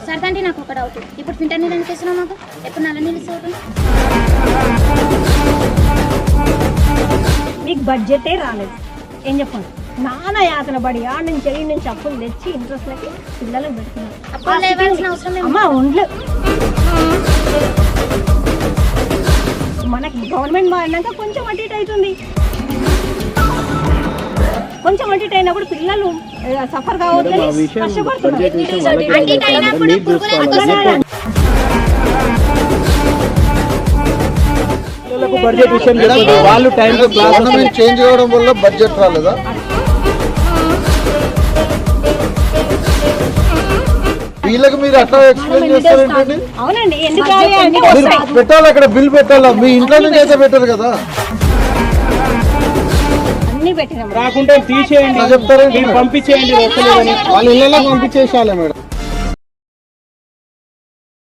సరదా అంటే నాకు ఒక డౌట్, ఇప్పుడు ఫిల్టర్ నీళ్ళు ఎందుకు వేస్తున్నావు మాకు? ఎప్పుడు నల్ల నీళ్ళు ఇస్తావు? మీకు బడ్జెటే రాలేదు, ఏం చెప్పండి? నాన్న యాతన పడి ఆడ నుంచి ఈ నుంచి అప్పులు తెచ్చి ఇంట్రెస్ట్లకి పిల్లలకు పెడుతున్నారు. అమ్మ ఒండ్లు మనకి గవర్నమెంట్ మారినాక కొంచెం అటు ఇటు అవుతుంది. కొంచెం అటు ఇటు అయినప్పుడు పిల్లలు సఫర్ కావద్దు, కష్టపడుతున్నారు. బడ్జెట్ విషయం వాళ్ళు టైం గవర్నమెంట్ చేంజ్ అవ్వడం వల్ల బడ్జెట్ రాలేదా? వీళ్ళకి మీరు అట్లా ఎక్స్ప్లెయిన్ చేస్తారేంటండి? అవునండి, పెట్టాలి, అక్కడ బిల్ పెట్టాలా? మీ ఇంట్లో నుంచి అయితే పెట్టారు కదా, అన్ని పెట్టినాం. రాకుంటే తీసేయండి, చెప్తారండి, పంపించేయండి. వాళ్ళ ఇళ్ళలో పంపించేసాలే మేడం.